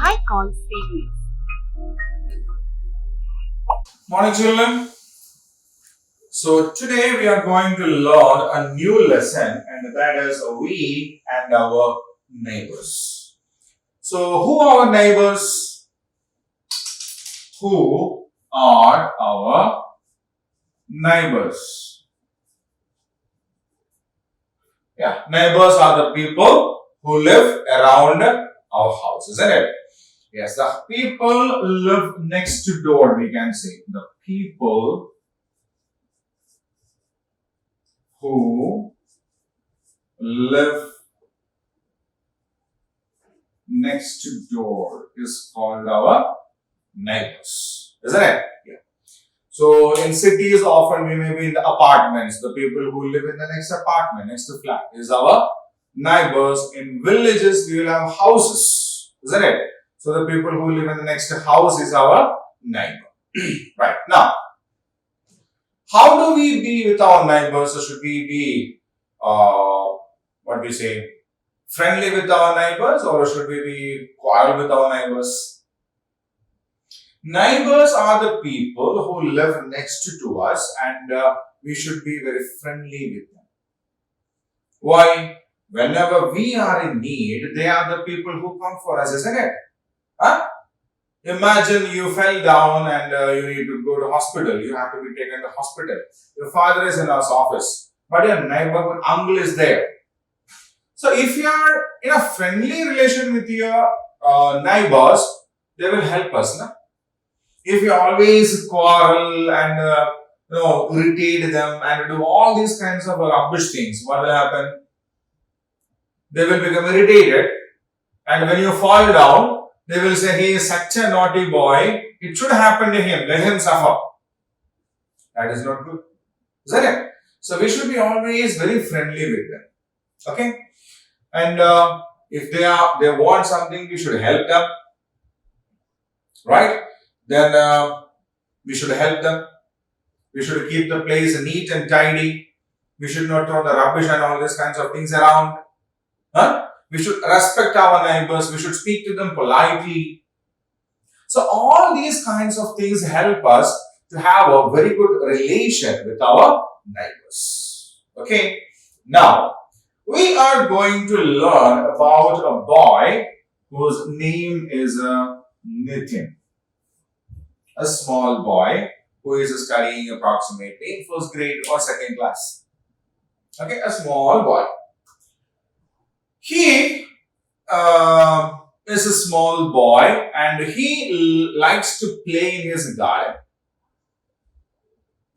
high call series. Morning, children. So today we are going to learn a new lesson, and that is we and our neighbors. So who are our neighbors? Who are our neighbors? Yeah, neighbors are the people who live around our house, isn't it? Yes, the people live next to door, we can say. The people who live next to door is called our neighbors, isn't it? Yeah. So in cities, often we may be in the apartments. The people who live in the next apartment, next to flat, is our neighbors. In villages, we will have houses, isn't it? So the people who live in the next house is our neighbor. Right. Now, how do we be with our neighbors? Or should we be, what we say, friendly with our neighbors, or should we be quarrel with our neighbors? Neighbors are the people who live next to us, and we should be very friendly with them. Why? Whenever we are in need, they are the people who come for us, isn't it? Huh? Imagine you fell down and you need to go to hospital. You have to be taken to hospital. Your father is in his office, but your neighborhood uncle is there. So if you are in a friendly relation with your neighbors, they will help us. No? If you always quarrel and irritate them and do all these kinds of rubbish things, what will happen? They will become irritated, and when you fall down, they will say, he is such a naughty boy, it should happen to him, let him suffer. That is not good. Isn't it? So we should be always very friendly with them. Okay? And if they want something, we should help them. Right? Then we should help them. We should keep the place neat and tidy. We should not throw the rubbish and all these kinds of things around. Huh? We should respect our neighbors. We should speak to them politely. So all these kinds of things help us to have a very good relation with our neighbors. Okay. Now, we are going to learn about a boy whose name is Nitin. A small boy who is studying approximately in first grade or second class. Okay, a small boy. He is a small boy and he likes to play in his garden.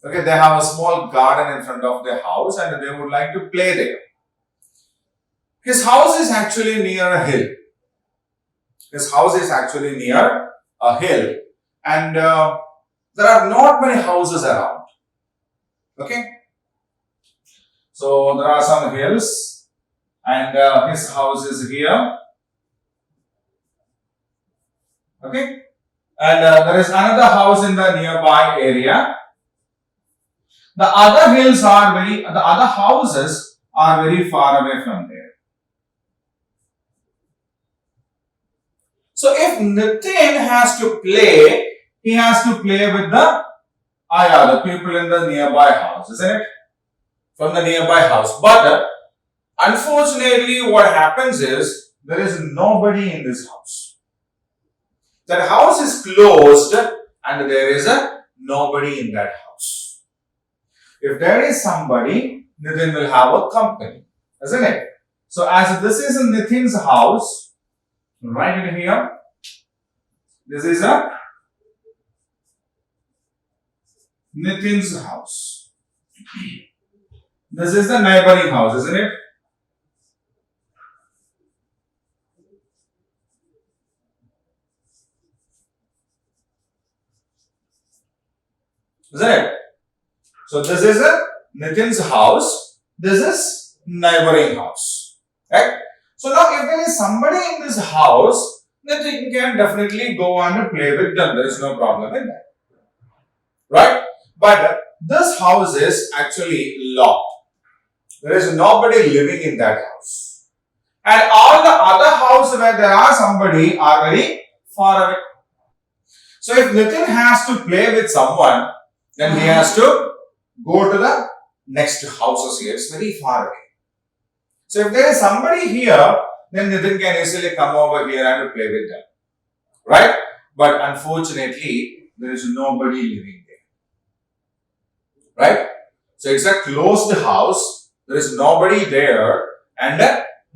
Okay, they have a small garden in front of their house and they would like to play there. His house is actually near a hill. His house is actually near a hill and there are not many houses around. Okay, so there are some hills. And his house is here. Okay. And there is another house in the nearby area. The other houses are very far away from there. So if Nitin has to play, he has to play with the people in the nearby house, isn't it? From the nearby house. But unfortunately, what happens is there is nobody in this house. That house is closed and there is nobody in that house. If there is somebody, Nitin will have a company, isn't it? So as this is in Nitin's house, right in here, this is Nitin's house. This is the neighboring house, isn't it? Isn't it? So this is Nitin's house. This is neighboring house. Right? So now if there is somebody in this house, Nitin can definitely go and play with them. There is no problem in that. Right? But this house is actually locked. There is nobody living in that house. And all the other houses where there are somebody are very far away. So if Nitin has to play with someone, then he has to go to the next houses here. It's very far away. So if there is somebody here, then Nitin can easily come over here and play with them. Right? But unfortunately, there is nobody living there. Right? So it's a closed house. There is nobody there and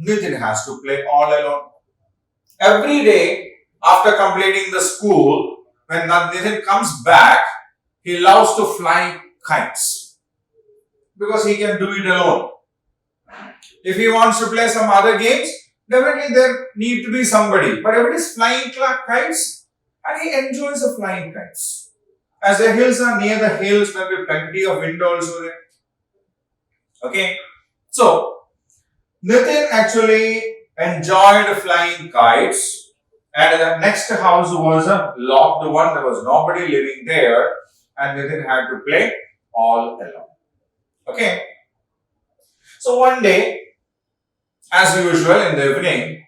Nitin has to play all alone. Every day after completing the school, when Nitin comes back, he loves to fly kites because he can do it alone. If he wants to play some other games, definitely there need to be somebody. But if it is flying kites, and he enjoys the flying kites. As the hills are near the hills, there will be plenty of wind also there. Okay. So, Nitin actually enjoyed flying kites, and the next house was a locked one. There was nobody living there, and Nitin had to play all alone. Okay. So one day, as usual in the evening,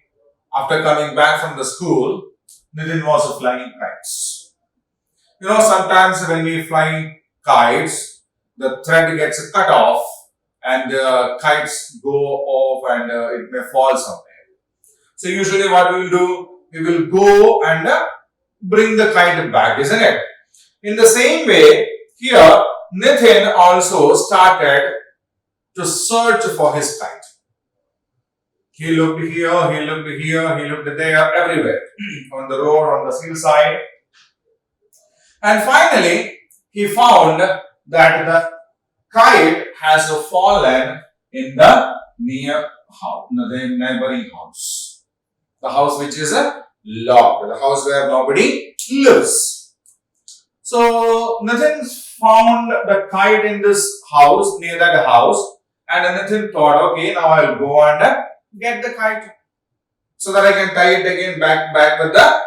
after coming back from the school, Nitin was flying kites. You know, sometimes when we fly kites, the thread gets cut off and the kites go off and it may fall somewhere. So usually what we will do, we will go and bring the kite back, isn't it? In the same way, here Nitin also started to search for his kite. He looked here, he looked here, he looked there, everywhere. On the road, on the hillside. And finally, he found that the kite has fallen in the the neighboring house. The house which is locked, the house where nobody lives. So, Nitin found the kite in this house, near that house, and Nitin thought, okay, now I'll go and get the kite so that I can tie it again back with the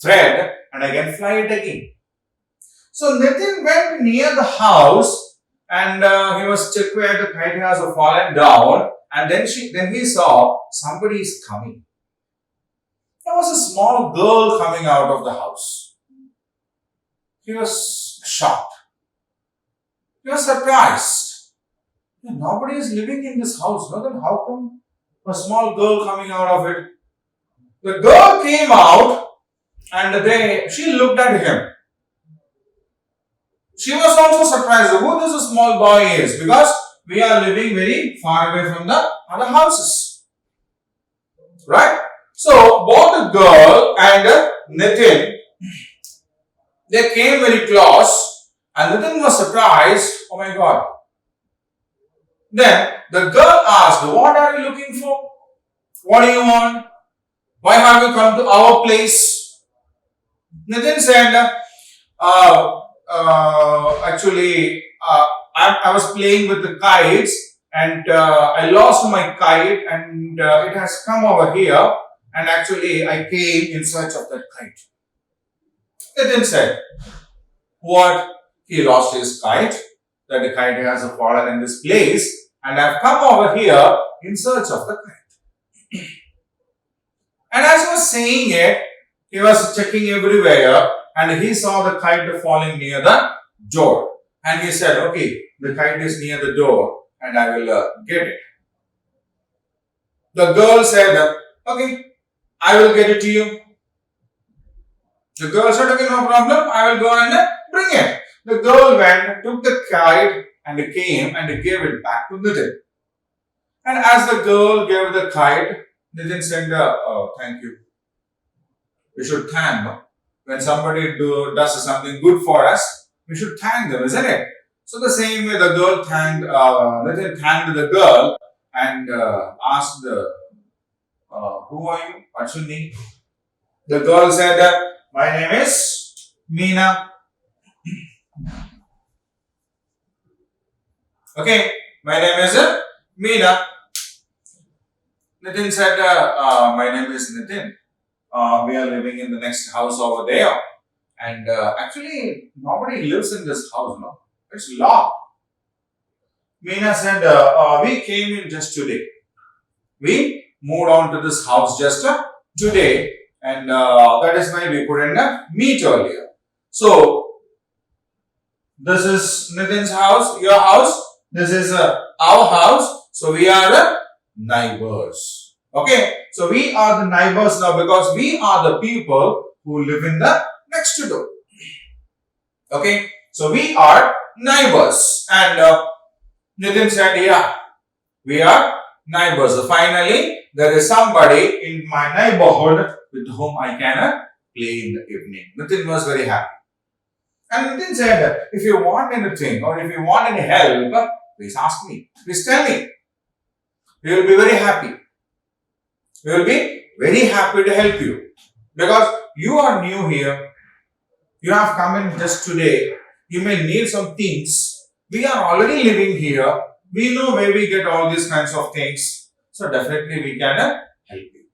thread and I can fly it again. So Nitin went near the house and he was checking where the kite has fallen down, and then he saw somebody is coming. There was a small girl coming out of the house. He was shocked. He was surprised. Nobody is living in this house. No, then how come a small girl coming out of it? The girl came out and she looked at him. She was also surprised who this small boy is, because we are living very far away from the other houses. Right? So both the girl and Nitin, they came very close and Nitin was surprised. Oh my God. Then the girl asked, what are you looking for? What do you want? Why have you come to our place? Nitin said, actually, I was playing with the kites and I lost my kite and it has come over here, and actually I came in search of that kite. Nitin said, what? He lost his kite, that the kite has fallen in this place, and I've come over here in search of the kite. And as he was saying it, he was checking everywhere and he saw the kite falling near the door. And he said, okay, the kite is near the door and I will get it. The girl said, okay, I will get it to you. The girl said, okay, no problem, I will go and bring it. The girl went, took the kite and came and gave it back to Nitin. And as the girl gave the kite, Nitin said, thank you. We should thank them. When somebody does something good for us, we should thank them, isn't it? So the same way the girl Nitin thanked the girl and asked, who are you? What's your name? The girl said, my name is Meena. Okay, my name is Meena. Nitin said, my name is Nitin. We are living in the next house over there. And actually, nobody lives in this house, no? It's locked. Meena said, we came in just today. We moved on to this house just today. and that is why we put in the meet earlier. So this is Nitin's house, your house. This is our house. So we are the neighbors. Okay. So we are the neighbors now because we are the people who live in the next door. Okay. So we are neighbors. And Nitin said, yeah, we are neighbors. So finally, there is somebody in my neighborhood with whom I can play in the evening. Nitin was very happy. And Nitin said, if you want anything or if you want any help, please ask me. Please tell me. We will be very happy. We will be very happy to help you. Because you are new here. You have come in just today. You may need some things. We are already living here. We know where we get all these kinds of things. So definitely we can help you.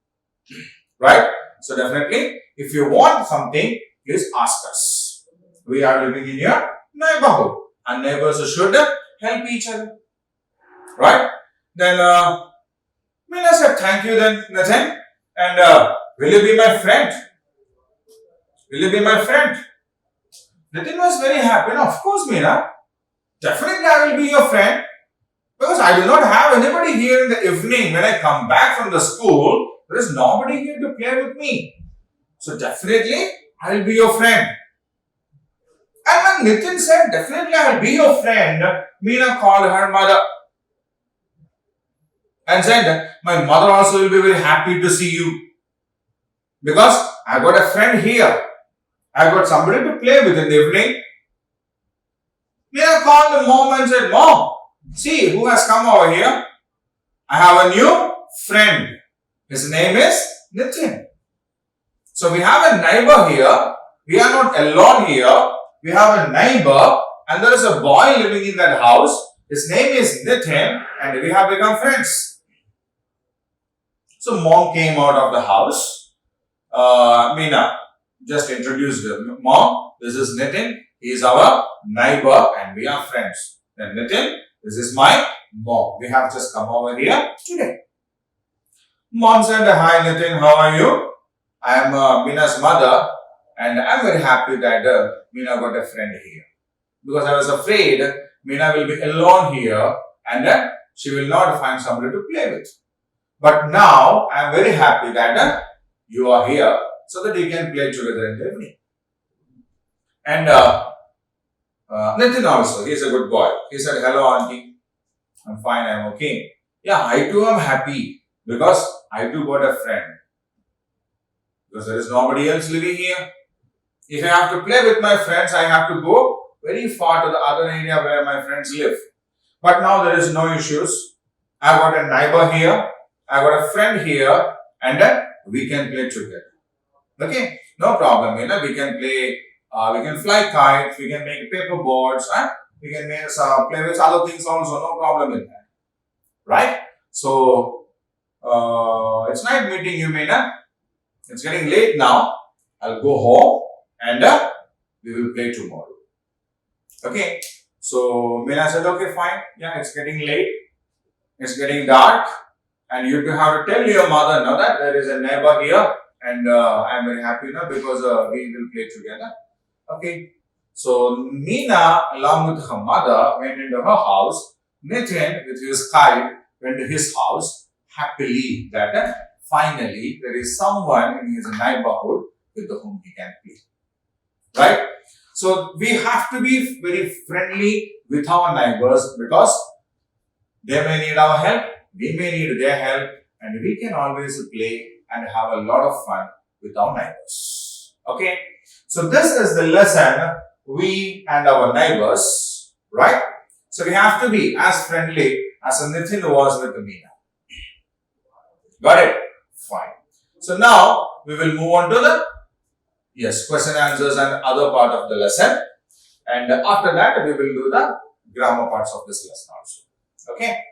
Right? So definitely, if you want something, please ask us. We are living in your neighborhood. And neighbors should help each other. Right? Then Meena said, thank you then, Nathan. And will you be my friend? Will you be my friend? Nitin was very happy. Now, of course, Meena. Definitely I will be your friend. Because I do not have anybody here in the evening. When I come back from the school, there is nobody here to play with me. So definitely I will be your friend. And when Nitin said, definitely I will be your friend, Meena called her mother and said, my mother also will be very happy to see you. Because I got a friend here. I got somebody to play with in the evening. Meena called the mom and said, Mom, see who has come over here. I have a new friend. His name is Nitin. So we have a neighbor here. We are not alone here. We have a neighbor and there is a boy living in that house. His name is Nitin and we have become friends. So mom came out of the house. Meena just introduced her. Mom, this is Nitin. He is our neighbor and we are friends. Then Nitin, this is my mom. We have just come over here today. Mom said, hi Nitin, how are you? I am Meena's mother and I am very happy that Meena got a friend here. Because I was afraid Meena will be alone here and she will not find somebody to play with. But now I am very happy that you are here so that you can play together in the evening. And Nitin also, he is a good boy. He said, hello auntie, I'm fine, I'm okay. Yeah, I too am happy because I too got a friend. Because there is nobody else living here. If I have to play with my friends, I have to go very far to the other area where my friends live. But now there is no issues. I got a neighbor here. I got a friend here and we can play together. Okay, no problem. You know, we can play, we can fly kites, we can make paper boards, we can make, play with other things also, no problem in that. Right? So, it's nice meeting you, Meena. It's getting late now. I'll go home and we will play tomorrow. Okay. So, Meena said, okay, fine. Yeah, it's getting late. It's getting dark. And you have to tell your mother now that there is a neighbor here and I'm very happy now because we will play together. Okay. So Meena along with her mother went into her house. Nitin with his kite went to his house happily that finally there is someone in his neighborhood with whom he can play. Right? So we have to be very friendly with our neighbors because they may need our help. We may need their help and we can always play and have a lot of fun with our neighbors. Okay. So this is the lesson, we and our neighbors, right? So we have to be as friendly as Nitin was with Meena. Got it? Fine. So now we will move on to the question answers and other part of the lesson. And after that we will do the grammar parts of this lesson also. Okay.